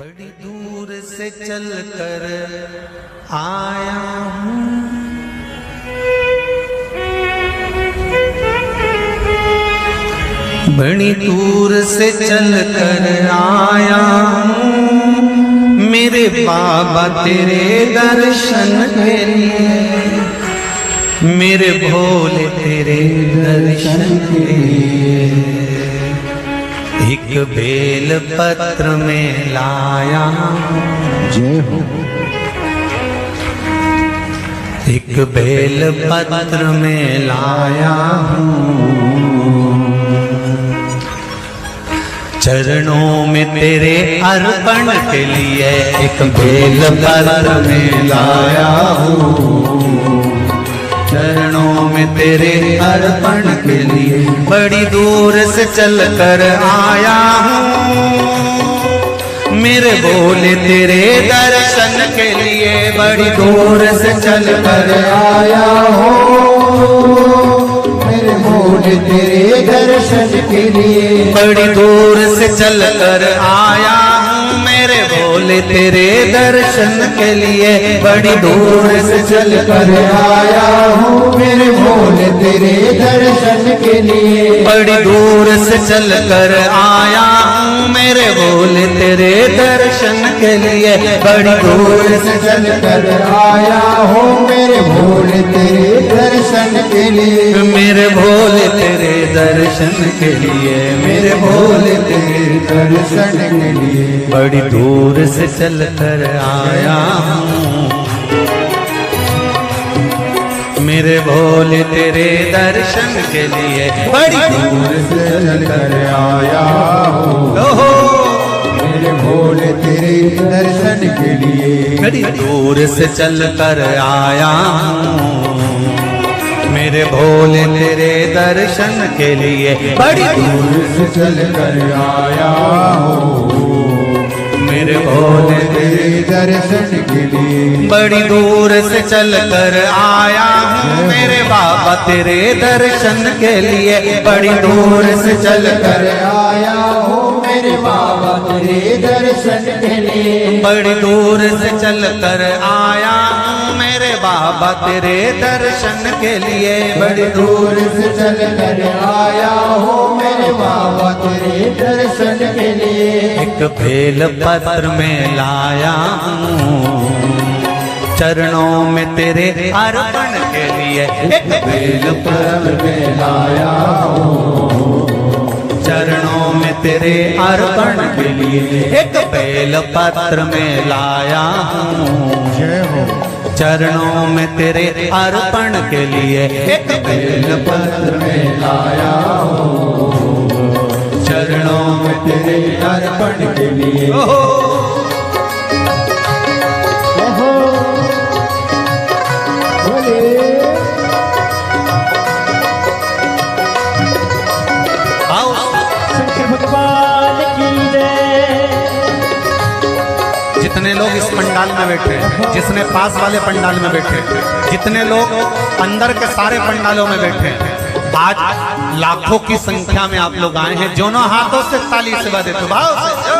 बड़ी दूर से चल कर आया हूँ, बड़ी दूर से चल कर आया हूँ, मेरे बाबा तेरे दर्शन के लिए, मेरे भोले तेरे दर्शन के लिए। एक बेल पत्र में लाया जय हो। एक बेल पत्र में लाया हूँ, चरणों में तेरे अर्पण के लिए एक बेल पत्र में लाया हूँ, चरणों में तेरे अर्पण के लिए। बड़ी दूर से चल कर आया हूँ, मेरे भोले तेरे दर्शन के लिए। बड़ी दूर से चल कर आया हूँ, मेरे भोले तेरे दर्शन के लिए। बड़ी दूर से चल कर आया हूँ, मेरे भोले तेरे दर्शन के लिए। बड़ी दूर से चल कर आया हूँ, मेरे भोले तेरे दर्शन के लिए। बड़ी दूर से चल कर आया हूँ, मेरे भोले तेरे दर्शन के लिए। बड़ी दूर से चल कर आया हूँ, मेरे भोले तेरे दर्शन के लिए। मेरे भोले तेरे दर्शन के लिए, मेरे भोले तेरे दर्शन के लिए। बड़ी दूर से चल कर आया हूँ, मेरे भोले तेरे दर्शन के लिए। बड़ी दूर से चल कर आया हूँ, ओहो, मेरे भोले तेरे दर्शन के लिए। बड़ी दूर से चल कर आया हूँ, मेरे भोले तेरे दर्शन के लिए। बड़ी दूर से चल कर आया हूँ, मेरे भोले तेरे दर्शन के लिए। बड़ी दूर से चल कर आया हूँ, मेरे बाबा तेरे दर्शन के लिए। बड़ी दूर से चल कर आया हूँ, मेरे बाबा तेरे दर्शन के लिए। बड़ी दूर से चल कर आया हूँ, मेरे बाबा तेरे दर्शन के लिए। बड़ी दूर से चल कर आया हूँ, मेरे बाबा तेरे दर्शन के लिए। एक बेल पत्र में लाया हूँ, चरणों में तेरे अर्पण के लिए। एक बेल पत्र में लाया हूँ, चरणों में तेरे अर्पण के लिए। एक बेल पत्र में लाया हूँ, जय हो। चरणों में तेरे अर्पण के लिए। एक बेल पत्र में लाया हूँ, चरणों में तेरे अर्पण के लिए। जितने लोग इस पंडाल में बैठे, जिसने पास वाले पंडाल में बैठे, जितने लोग अंदर के सारे पंडालों में बैठे, आज लाखों की संख्या में आप लोग आए हैं। दोनों हाथों से ताली से बजा देते भाव से।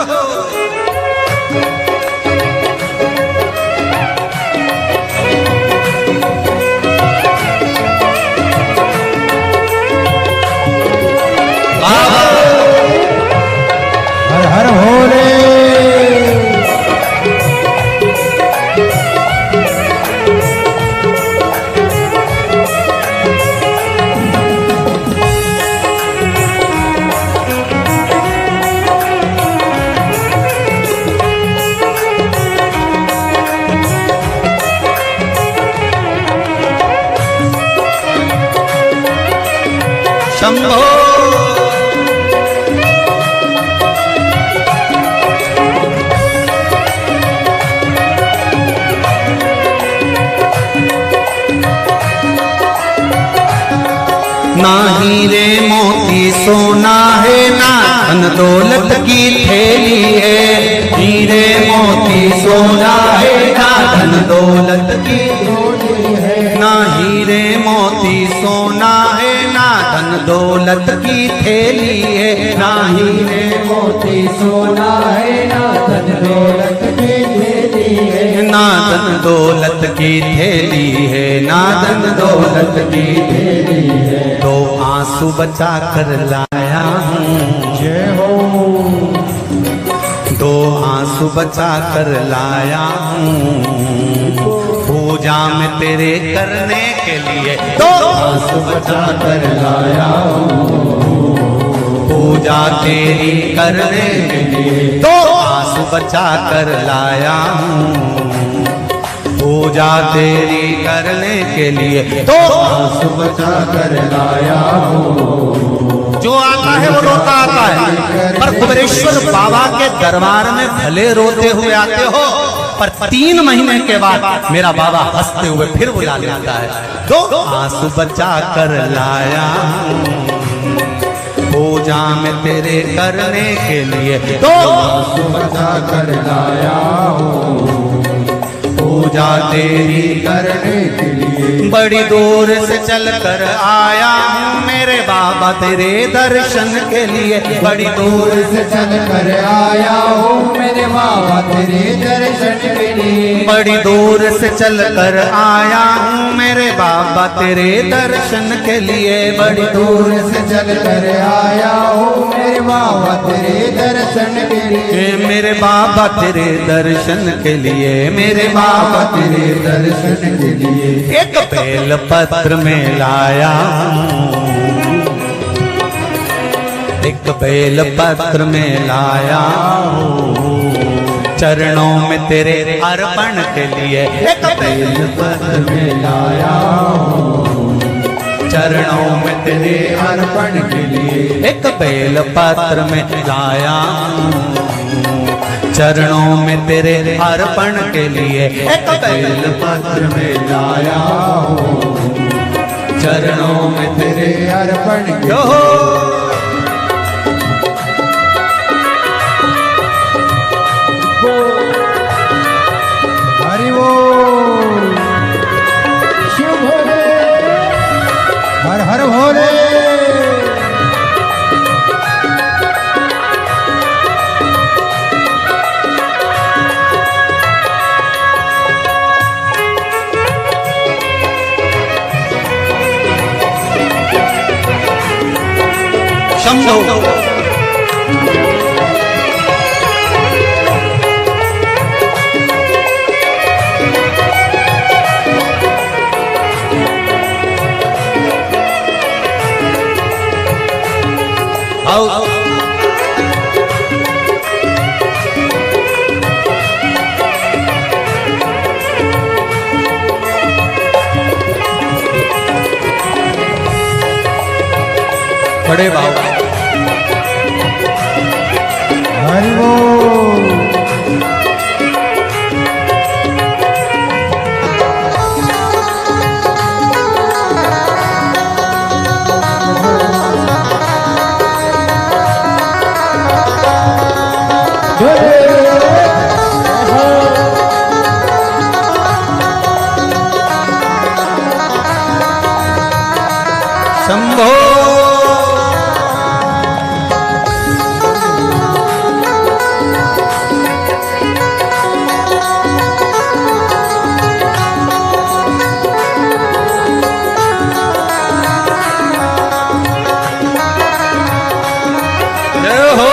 हर हर भोले। शंभो ना हीरे मोती सोना है, ना धन दौलत की थैली है। हीरे मोती सोना है, ना धन दौलत की थैली है। ना हीरे मोती सोना है, ना धन दौलत की थैली है, ना हीरे मोती सोना है, ना धन दौलत की थैली है, ना धन दौलत की थैली है, ना धन दौलत की थैली है। दो आंसू बचा कर लाया हूँ, जय हो। दो आंसू बचा कर लाया हूँ, पूजा में तेरे करने के लिए दो आंसू बचा कर लाया हूँ, पूजा तेरी करने के लिए दो आंसू बचा कर लाया हूँ, पूजा तेरी करने के लिए दो आंसू बचा कर लाया हूँ। जो आता है वो रोता आता है, पर कुबेरेश्वर बाबा के दरबार में भले रोते हुए आते हो, पर 3 महीने के बाद मेरा बाबा हंसते हुए फिर बुला लेता है। दो आंसू बचा कर लाया हूँ, पूजा में तेरे करने के लिए दो आंसू बचा कर लाया हूँ, पूजा तेरी करने के लिए। बड़ी दूर से चल कर आया हूँ मेरे बाबा तेरे दर्शन के लिए, बड़ी दूर से चल कर आया हूँ मेरे बाबा तेरे दर्शन के लिए, बड़ी दूर से चल कर आया हूँ मेरे बाबा तेरे दर्शन के लिए, बड़ी दूर से चल कर आया हूँ मेरे बाबा तेरे दर्शन के लिए, मेरे बाबा तेरे दर्शन के लिए, मेरे बाबा तेरे दर्शन के लिए। एक बेल पत्र में लाया हूँ, एक बेल पत्र में लाया हूँ, चरणों में तेरे अर्पण के लिए एक बेल पत्र में लाया हूँ, चरणों में तेरे अर्पण के लिए। एक बेल पत्र में लाया हूँ, चरणों में तेरे अर्पण के लिए एक बेल पत्र में लाया हूँ, चरणों में तेरे अर्पण के जो हरि वो शिव भोले, हर हर भोले। शंभो आओ बड़े बाबा हरि वो शंभो जय हो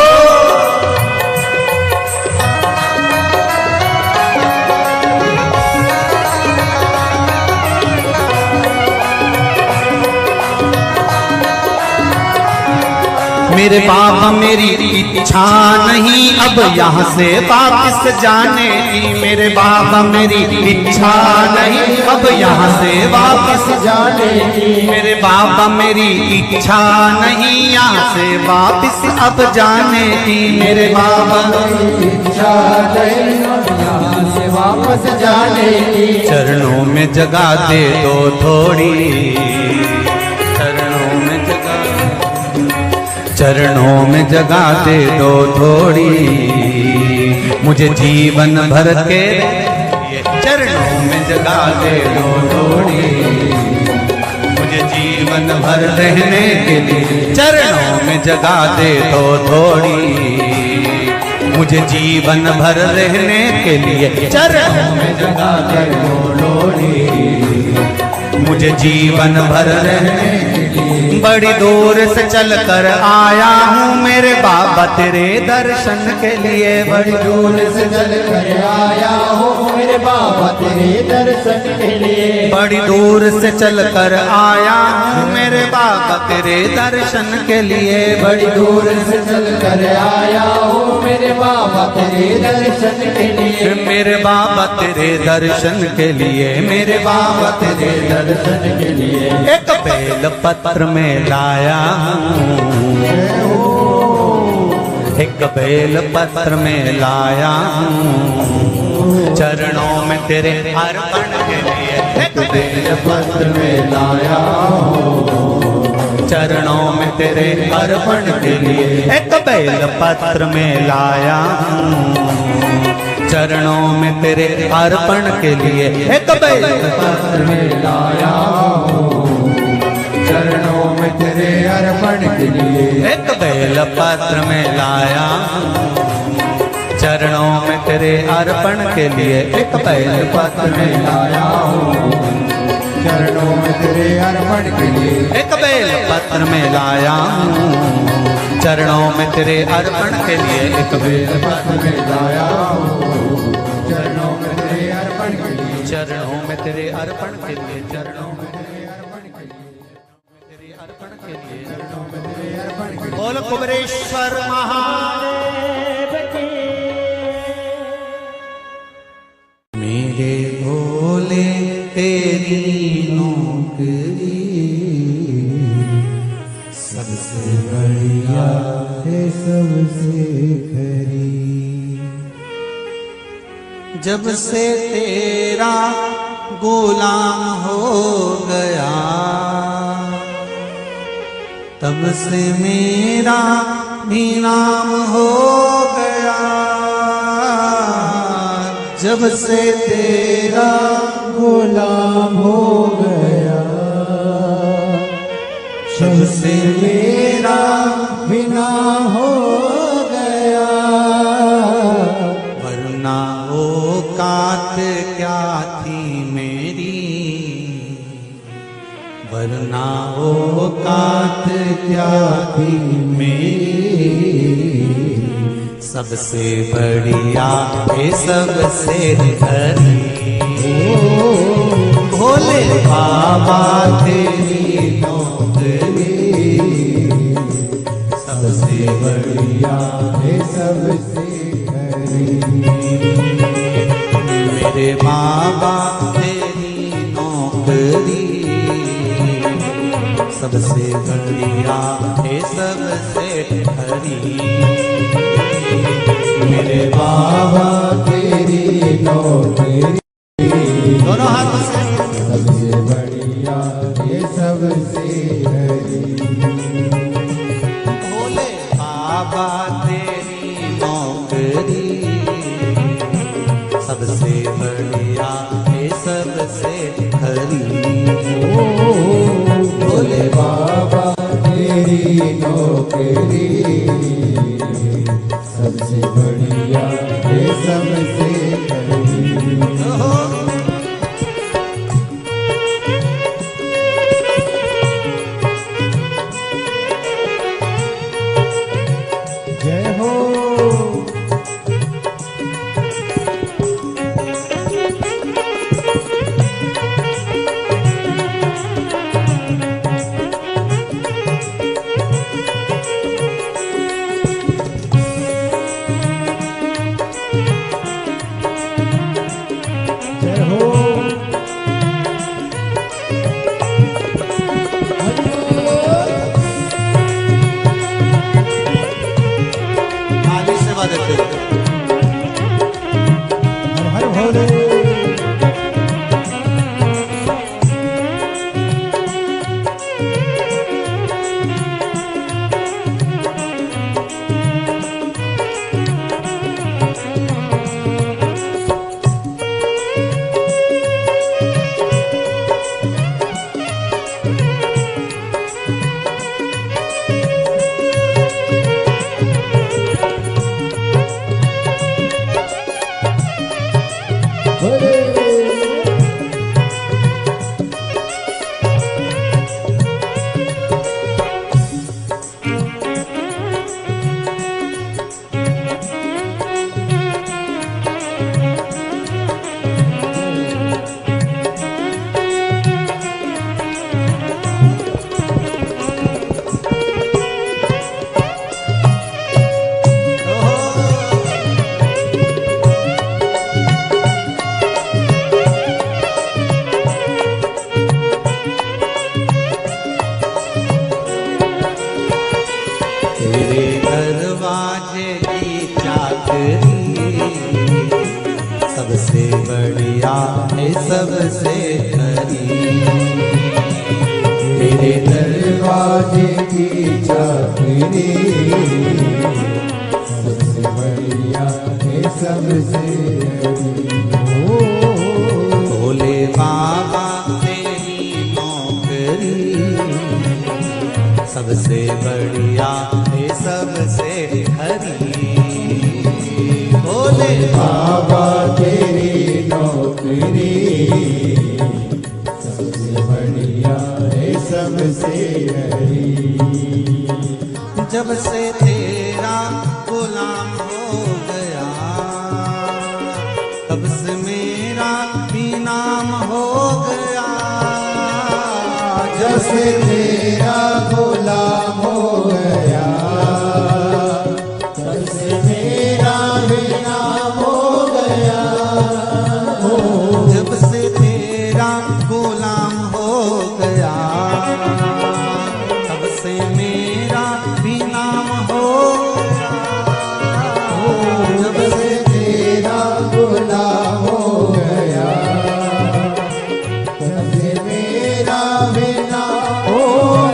मेरे बाबा मेरी इच्छा नहीं अब यहाँ से वापस जाने की, मेरे बाबा मेरी इच्छा नहीं अब यहाँ से वापस जाने की, मेरे बाबा मेरी इच्छा नहीं यहाँ से वापस अब जाने की, मेरे बाबा इच्छा नहीं यहाँ से वापस जाने की। चरणों में जगह दे दो थोड़ी, चरणों में जगह, चरणों में जगह दे दो थोड़ी, मुझे जीवन भर के चरणों में जगह दे दो थोड़ी, मुझे जीवन भर रहने के लिए चरणों में जगा दे तो थोड़ी। मुझे जीवन भर रहने के लिए चरणों में जगा दे तो लोड़ी। मुझे जीवन भर रहने के लिए बड़ी दूर से चल कर आया हूँ मेरे बाबा तेरे दर्शन के लिए। बड़ी दूर से चल कर आया हूँ मेरे बाबा तेरे दर्शन के लिए। बड़ी दूर से चल कर आया हूँ मेरे बाबा तेरे दर्शन के लिए। बड़ी दूर से चल कर आया हूँ मेरे बाबा तेरे दर्शन के लिए। मेरे बाबा तेरे दर्शन के लिए, मेरे बाबा तेरे दर्शन के लिए एक बेल पत्र में लाया हूँ। एक बेल पत्र में लाया हूँ चरणों में तेरे अर्पण के लिए। एक बेल पत्र में लाया हूँ चरणों में तेरे अर्पण के लिए। एक बेल पत्र में लाया हूँ चरणों में तेरे अर्पण के लिए। एक बेल पत्र में लाया हूँ चरणों में तेरे अर्पण के लिए। एक बेल पत्र में लाया चरणों में तेरे अर्पण के लिए। एक बेल पत्र में लाया हूँ चरणों में तेरे अर्पण के लिए। एक बेल पत्र में लाया हूँ चरणों में तेरे अर्पण के लिए। एक बेल पत्र में लाया हूँ चरणों में तेरे अर्पण के लिए। चरणों में तेरे अर्पण के लिए। चरणों में तेरे अर्पण के लिए। तेरे अर्पण के लिए। चरणों में तेरे अर्पण के लिए। बोल कुबरेश्वर महादेव की। मेरे भोले तेरी नौकरी सबसे बढ़िया है सबसे खरी। जब से तेरा गुलाम हो गया तब से मेरा भी नाम हो गया। जब से तेरा गुलाम हो गया जब से मेरा बिना हो गया। वरना औकात क्या थी मेरी, वरना औकात क्या थी मेरी। सबसे बढ़िया है सबसे हरी भोले बाबा तेरी नौकरी। सबसे बढ़िया है सबसे खरी। मेरे बाबा तेरी नौकरी। सबसे बढ़िया है सबसे हरी। मेरे बाबा तेरी नौकरी दोनों हाथों से सबसे बढ़िया ये सबसे हरी। भोले बाबा तेरी नौकरी। सबसे बढ़िया है सबसे हरी। भोले बाबा तेरी नौकरी सबसे बढ़िया है सबसे खरी। जय हो सबसे बढ़िया है सबसे खरी, तेरे दरवाजे की चाकरी सबसे बढ़िया है सबसे भोले बाबा तेरी नौकरी सबसे बढ़िया है सबसे खरी। भोले बाबा तेरी नौकरी सबसे बढ़िया है सबसे हरी। जब से तेरा गुलाम हो गया तब से मेरा भी नाम हो गया। जब से तेरा गुलाम हो गया तब से मेरा भी नाम हो गया। जब से तेरा गुलाम हो गया तब से मेरा भी नाम हो गया। जब से तेरा गुलाम हो गया तब से मेरा भी नाम हो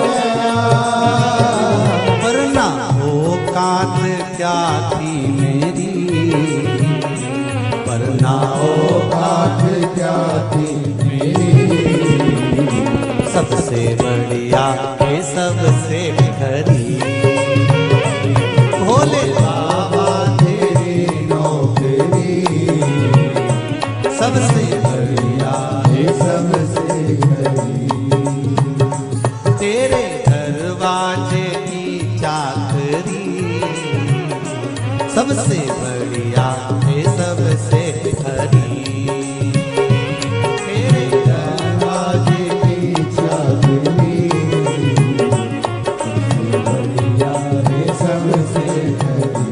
गया। वरना औकात क्या थी मेरी, वरना औकात क्या थी मेरी, सबसे बढ़िया है सबसे खरी। भोले बाबा तेरी नौकरी सबसे बढ़िया है सबसे हरी। तेरे दरवाजे की चाकरी सबसे बढ़िया है सबसे खरी। तेरे दरवाजे की चाकरी सबसे बढ़िया है सबसे हरी।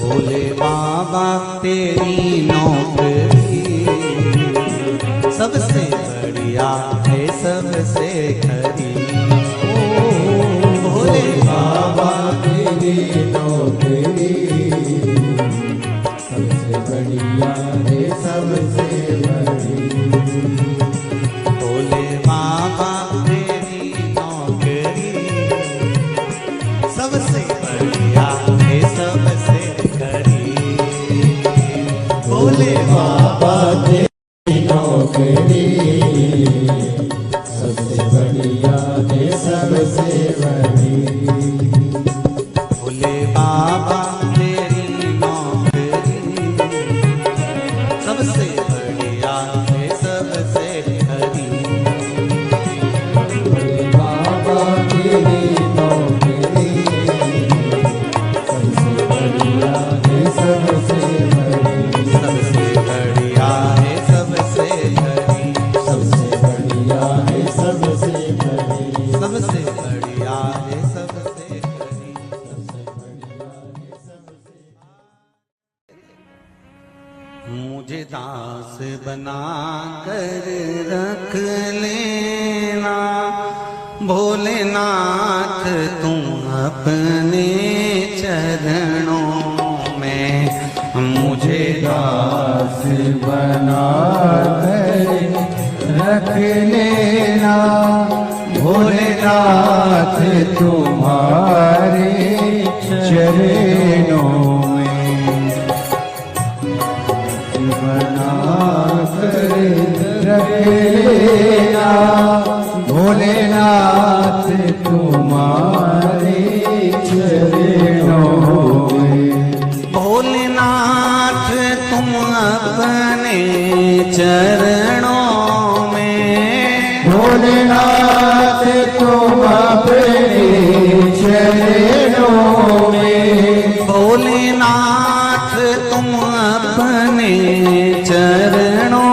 भोले बाबा तेरी नौकरी सबसे बढ़िया है सबसे खरी। भोले बाबा तेरी नौकरी सबसे बढ़िया है सबसे बड़ी। भोले बाबा तेरी नौकरी सबसे बढ़िया है सबसे खरी। भोले बाबा तेरी नौकरी सबसे बढ़िया है सबसे बड़ी। भोले बाबा तेरी नौकरी सबसे बढ़िया है सबसे खरी। भोले बाबा तेरी नौकरी सबसे बढ़िया है सबसे बड़ी। सबसे बढ़िया है सबसे खरी। सबसे बढ़िया है सबसे बड़ी। सबसे बढ़िया है सबसे खरी। मुझे दास बना कर रख लेना भोलेनाथ तुम अपने चरणों में। मुझे दास बना कर रख लेना भोलेनाथ तुम्हारे चरणों में। बना कर रख लेना भोलेनाथ तुम्हारे चरणों में। भोलेनाथ तुम अपने चरणों में। भोलेनाथ तुम अपने चरणों में। भोलेनाथ तुम अपने चरणों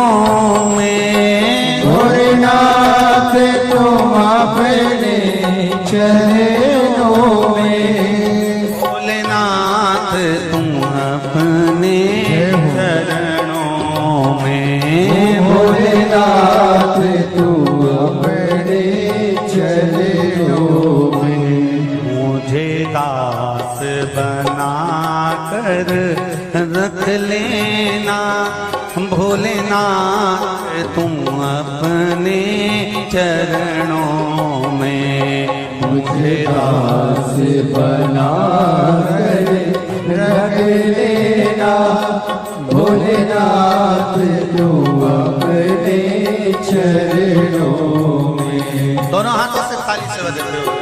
में। भोलेनाथ तुम अपने चरणों में। भोलेनाथ तुम अपने चरणों में। भोलेनाथ तुम अपने चरणों में। मुझे दास बना कर रख लेना भोलेनाथ तुम अपने चरणों में। मुझे दास बना कर रख लेना भोलेनाथ तुम अपने चरणों में। दोनों हाथों से थाली से बजाते हुए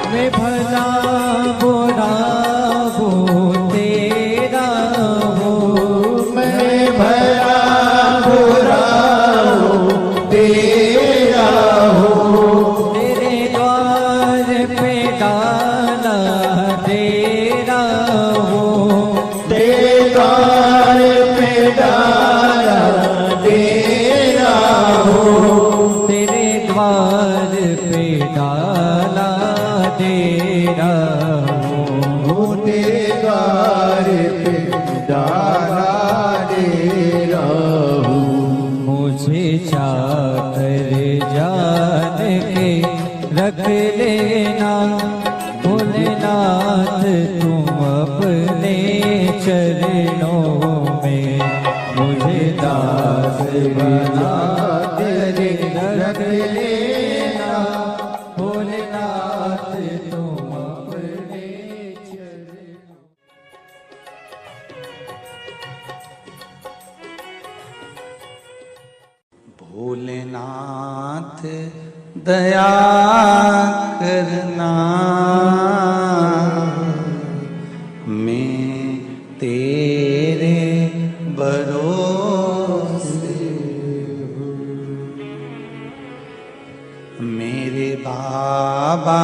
मैं भला बुरा वो तेरा हो। मैं भला बुरा हो तेरा हो। तेरे द्वार पे डाला तेरा हो। तेरे द्वार पे डाला तेरा हो। तेरे द्वार पे डाला तेरा हो। तेरे द्वार पे डाला तेरा हो। मुझे चाकर जान के रख लेना भोलेनाथ तुम अपने चरणों में, मुझे दास बना तेरे रख लेना भोलेनाथ तुम अपने चरणों। भोलेनाथ दया करना, मैं तेरे भरोसे हूँ। मेरे बाबा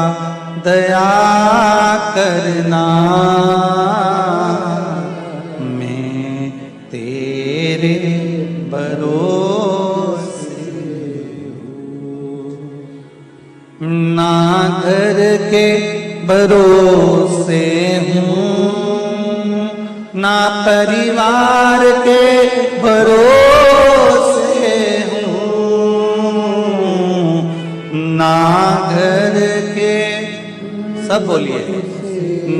दया करना, मैं तेरे भरोसे ना घर के भरोसे हूँ, ना परिवार के भरोसे हूँ, ना घर के, सब बोलिए,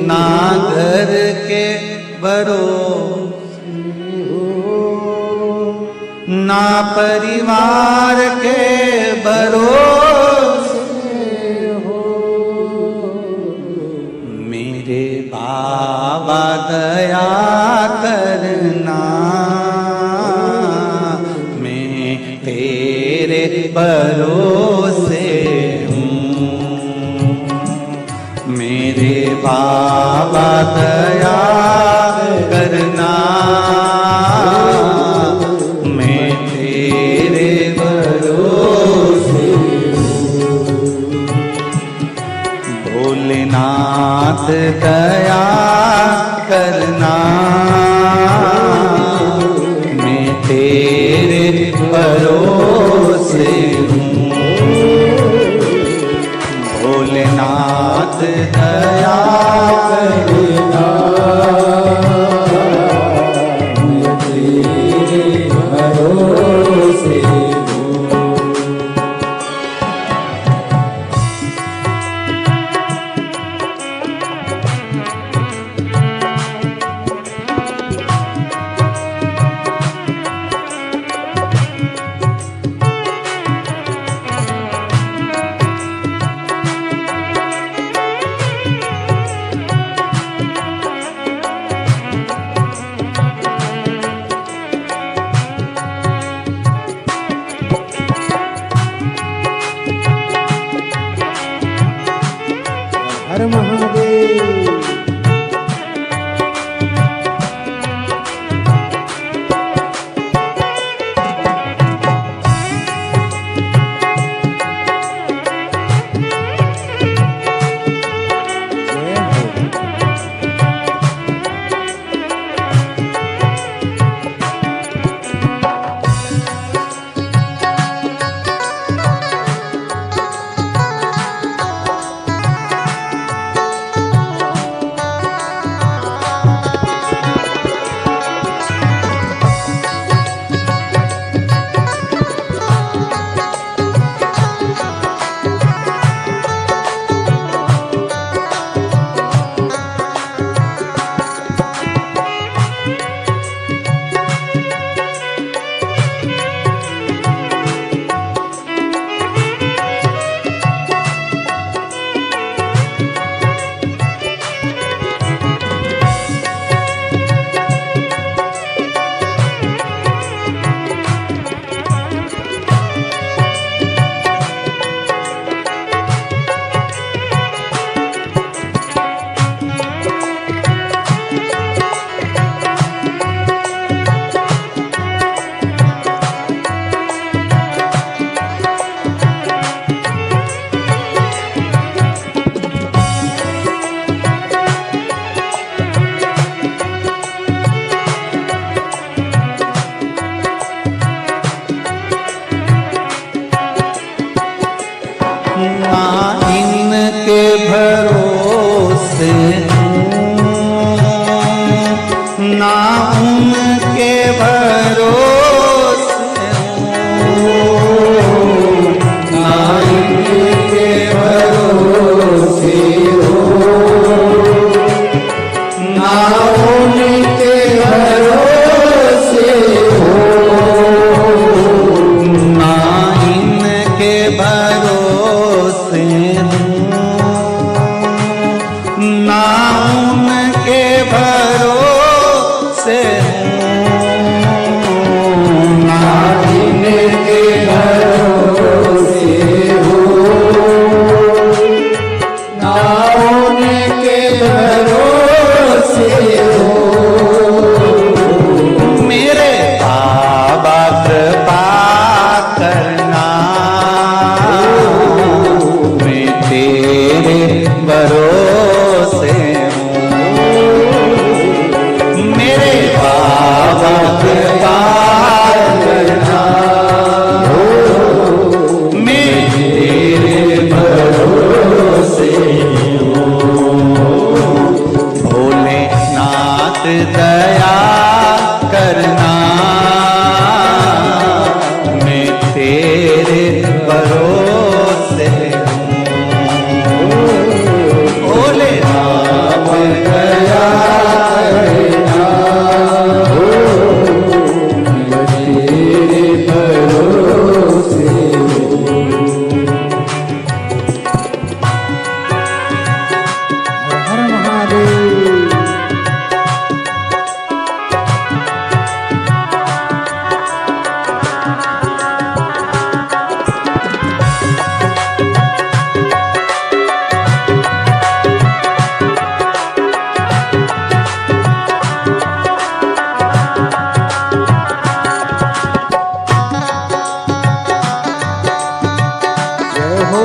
ना घर के भरोसे हूँ, ना परिवार के भरोसे हो। मेरे बाबा दया करना, मैं तेरे भरोसे हूँ। मेरे बाबा दया करना, मैं तेरे भरोसे हूँ। भोलेनाथ दया करना, मैं तेरे भरोसे हूँ। भोलेनाथ दया करना, मैं तेरे भरोसे हूँ। हर महादेव। ना उनके भरोसे हूँ, ना उनके भरोसे हो।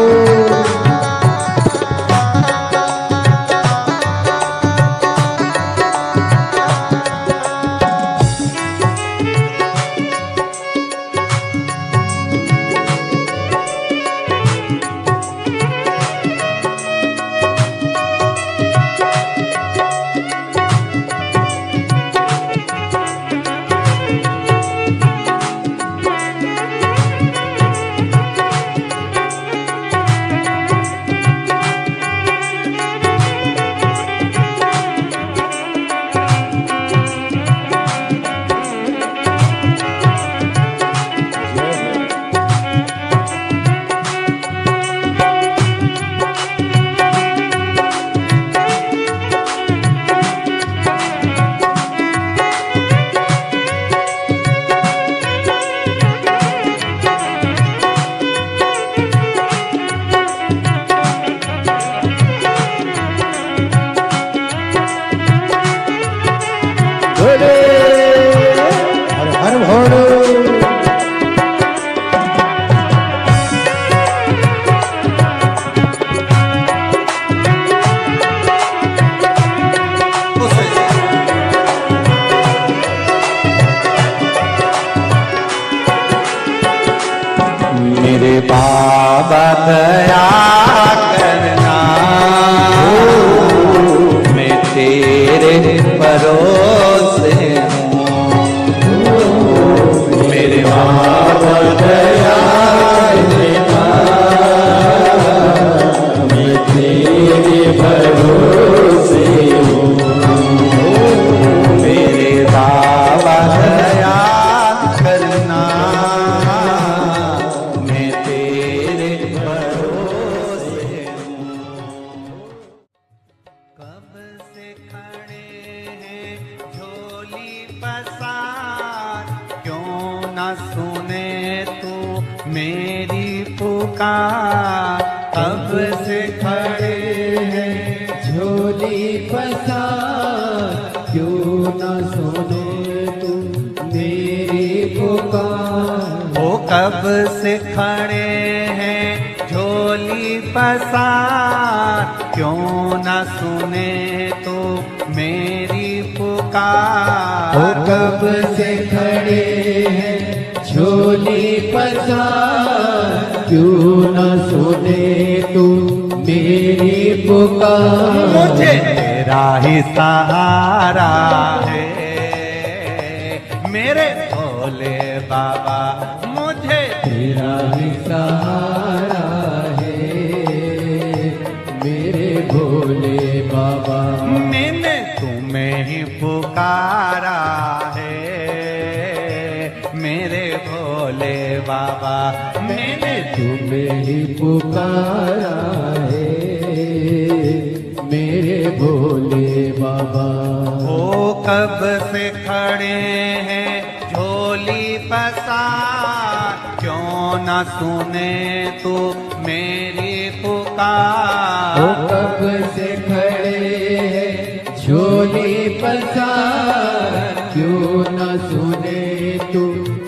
हर हर भोले। मेरे बाबा दया करना, मैं तेरे भरोसे हूँ। मेरे बाबा दया करना, मैं तेरे भरोसे हूँ। मेरे बाबा दया करना, मैं तेरे भरोसे हूँ। कब से खड़े हैं झोली पसार, क्यों न सुने तू मेरी पुकार। कब से खड़े हैं झोली पसार, क्यों न सुने तू मेरी पुकार। ओ कब से खड़े हैं झोली पसार, क्यों न सुने तो मेरी पुकार। ओ कब से खड़े हैं झोली पसार, क्यों न सुने तू मेरी पुकार। मुझे तेरा ही सहारा है मेरे भोले बाबा, मुझे तेरा ही सहारा है मेरे भोले बाबा। मैंने तुम्हें ही पुकारा है मेरे भोले बाबा। मैंने तुम्हें ही पुकारा है मेरे भोले बाबा। ओ कब से खड़े हैं झोली पसार, क्यों न सुने तू मेरी पुकार। ओ कब से खड़े हैं झोली पसार, क्यों न सुने तू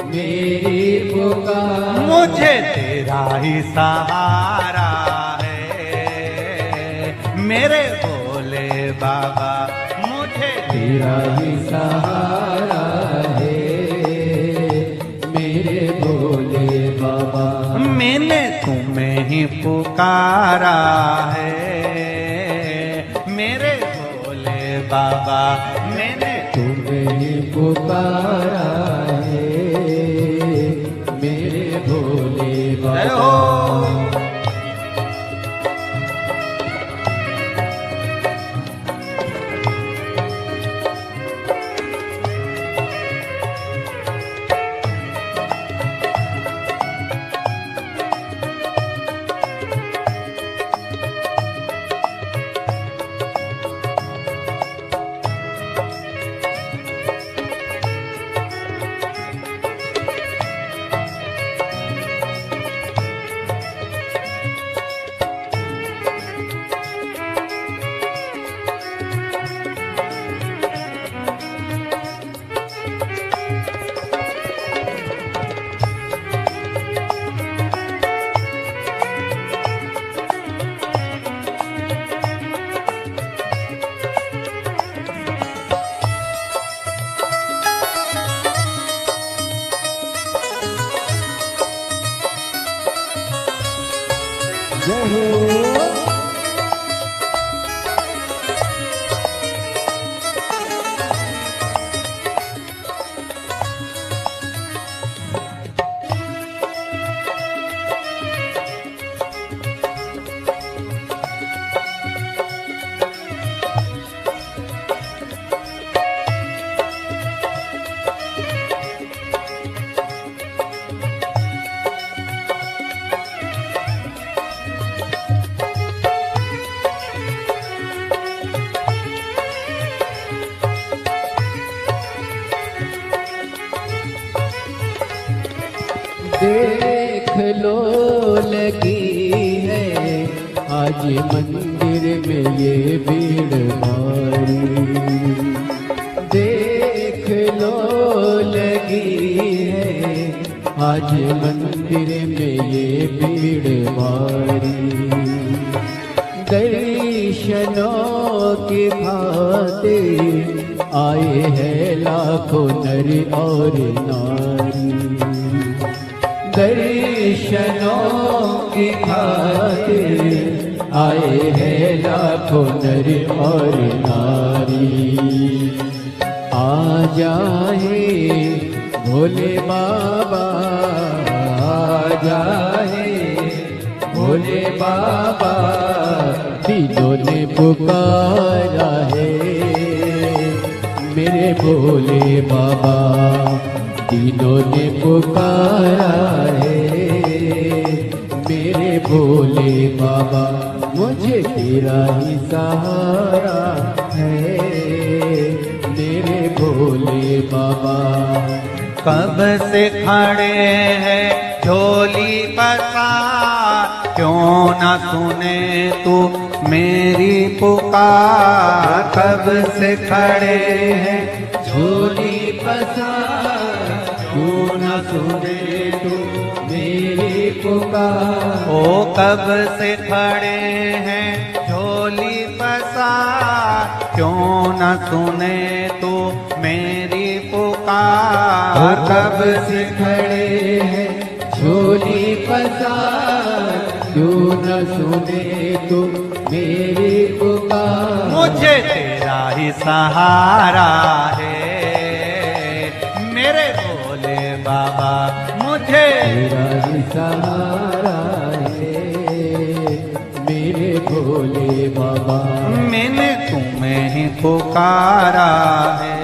मेरी पुकार। मुझे तेरा ही सहारा है मेरे भोले बाबा, मुझे तेरा ही सहारा है मेरे भोले बाबा। मैंने तुम्हें ही पुकारा है मेरे भोले बाबा। मैंने तुम्हें ही पुकारा है मेरे भोले जय बाबा। हो। जय हो। देख लो लगी है आज मंदिर में ये भीड़ भारी। देख लो लगी है आज मंदिर में ये भीड़ भारी। दर्शनों की खातिर आए हैं लाखों नर और नारी। दर्शनों की खातिर आए हैं लाखों नर और नारी। आ जाए भोले बाबा, आ जाए भोले बाबा, तीनों ने पुकारा है मेरे भोले बाबा। तीनों ने पुकारा है मेरे भोले बाबा। मुझे तेरा ही सहारा है मेरे भोले बाबा। कब से खड़े हैं झोली पसार, क्यों न सुने तू मेरी पुकार। कब से खड़े हैं झोली पसार, क्यों न सुने तू मेरी पुकार। ओ कब से खड़े हैं झोली पसार, क्यों न सुने तू मेरी पुकार। कब से खड़े हैं झोली पसार, क्यों न सुने तू मेरी पुकार। मुझे तेरा ही सहारा है मेरे भोले बाबा। मुझे तेरा ही सहारा है मेरे भोले बाबा। मैंने तुम्हें ही पुकारा है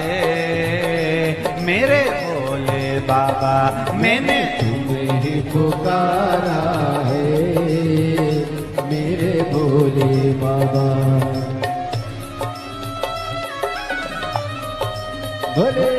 मेरे भोले बाबा। मैंने तुम्हें ही पुकारा है मेरे भोले बाबा। भोले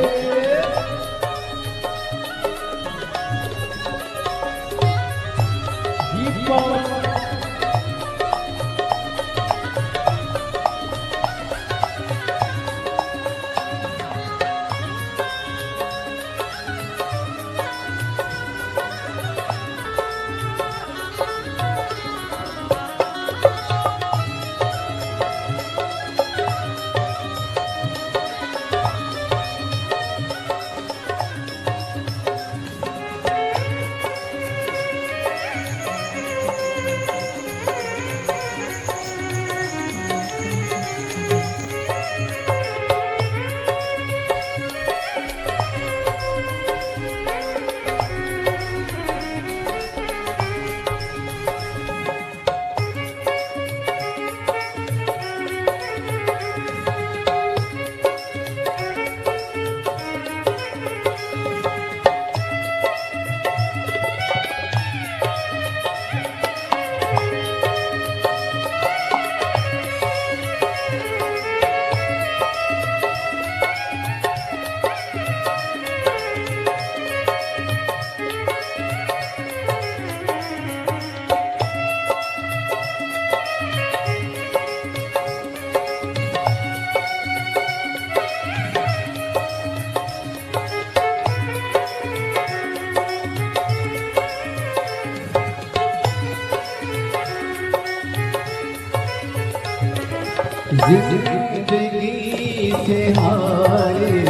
जिंदगी से हारे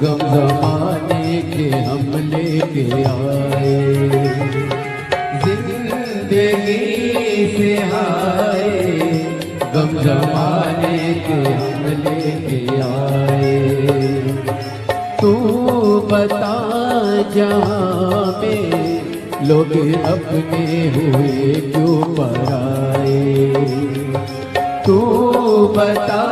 गम जमाने के हम लेके आए। जिंदगी जिंदगी से हाय, गम जमाने के हम लेके आए। तू बता जहाँ में लोग अपने हुए क्यों पराए। तू बता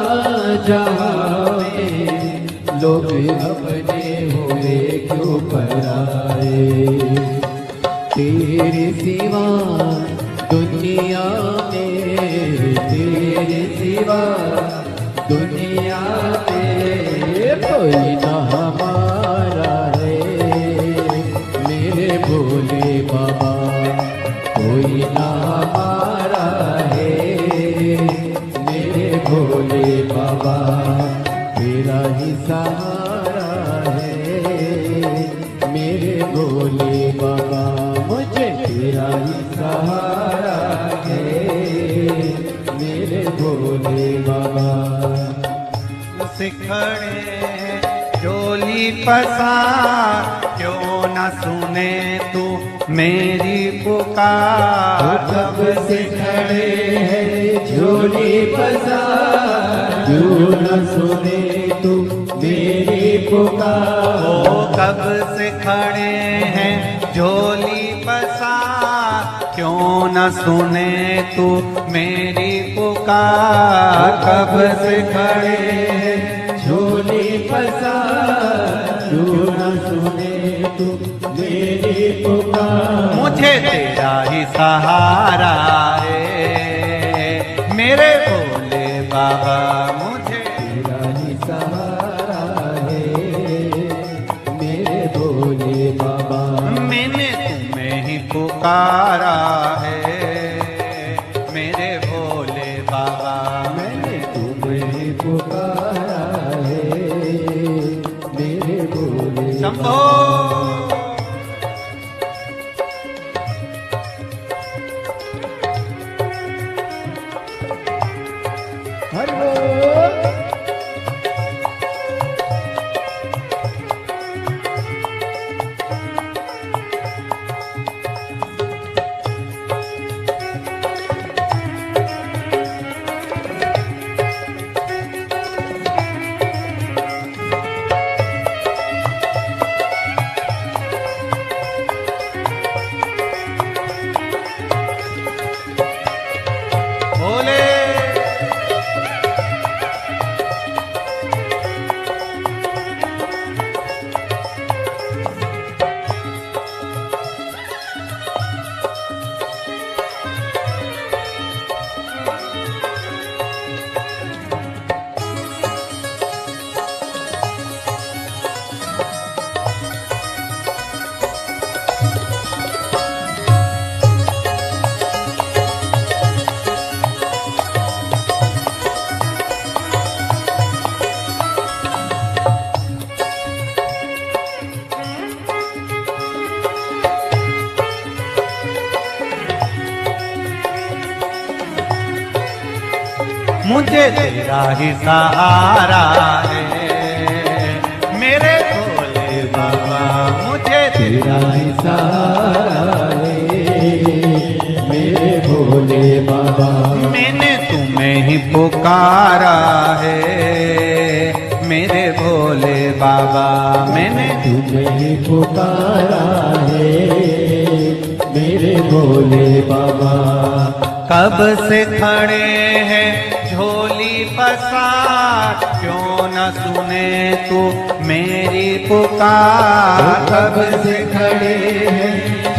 जहाँ में लोग अपने हुए क्यों पराए। तेरे सिवा दुनिया में, तेरे सिवा दुनिया में कोई ना हमारा है। मेरे भोले बाबा कोई ना हमारा है। मेरे भोले बाबा तेरा ही सहारा है। मेरे भोले बाबा मुझे तेरा ही सहारा है। मेरे भोले बाबा सिखड़े झोली पसार, क्यों न सुने तू मेरी पुकार। कब से खड़े हैं झोली पसार, क्यों न सुने तू मेरी पुकार। ओ कब से खड़े हैं झोली पसार, क्यों न सुने तू मेरी पुकार। कब से खड़े हैं झोली पसार, क्यों न सुने तू मेरी पुकार। मुझे तेरा ही सहारा है मेरे भोले बाबा, मुझे तेरा ही सहारा है। मेरे भोले बाबा मैंने तुम्हें ही पुकारा है मेरे भोले बाबा। मैंने तुम्हें पुकारा है। मेरे भोले शंभो हरि बोल। भोले मुझे तेरा ही सहारा है मेरे भोले बाबा, मुझे तेरा ही सहारा है मेरे भोले बाबा। मैंने तुम्हें ही पुकारा है मेरे भोले बाबा। मैंने तुम्हें ही पुकारा है मेरे भोले बाबा। कब से खड़े हैं झोली पसार, क्यों न सुने तू मेरी पुकार। कब से खड़े हैं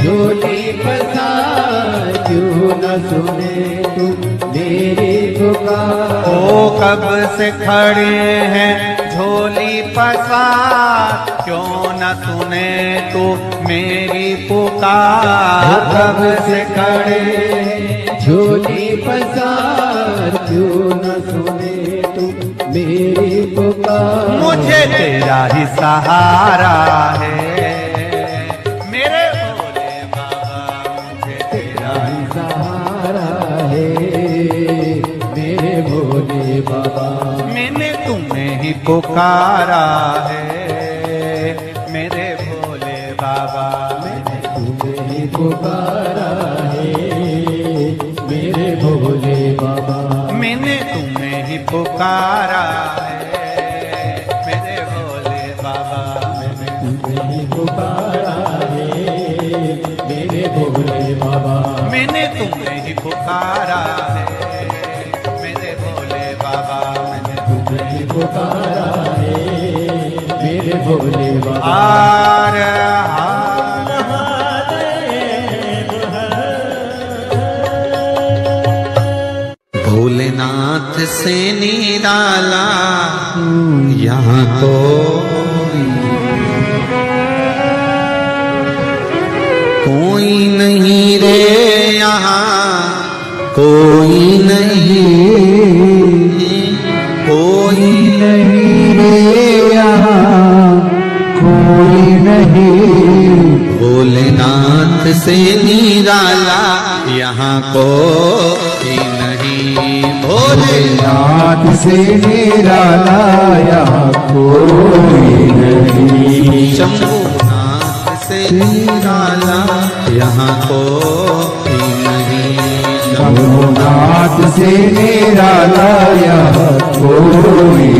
झोली पसार, क्यों न सुने तू मेरी पुकार। ओ कब से खड़े हैं झोली पसार, क्यों न सुने तू मेरी पुकार। कब से खड़े हैं झोली पसार, क्यों न सुने तू मेरी पुकार। मुझे तेरा ही सहारा है मेरे भोले बाबा, मुझे तेरा ही सहारा है मेरे भोले बाबा। मैंने तुम्हें ही पुकारा है मेरे भोले बाबा। मैंने तुम्हें ही पुकारा है पुकारा है मेरे भोले बाबा। तुझे ही पुकारा है मेरे भोले बाबा। मैंने तुम्हें ही पुकारा है मेरे भोले बाबा। मैंने तुझे ही पुकारा है मेरे भोले बाबा। हार हार भोलेनाथ से निराला यहाँ कोई नहीं रे, यहाँ कोई नहीं, कोई नहीं रे यहाँ कोई नहीं। भोलेनाथ से निराला यहाँ कोई नहीं। भोलेनाथ से निराला यहाँ कोई नहीं। शंभुनाथ से निराला यहाँ कोई नहीं। शंभुनाथ से निराला यहाँ कोई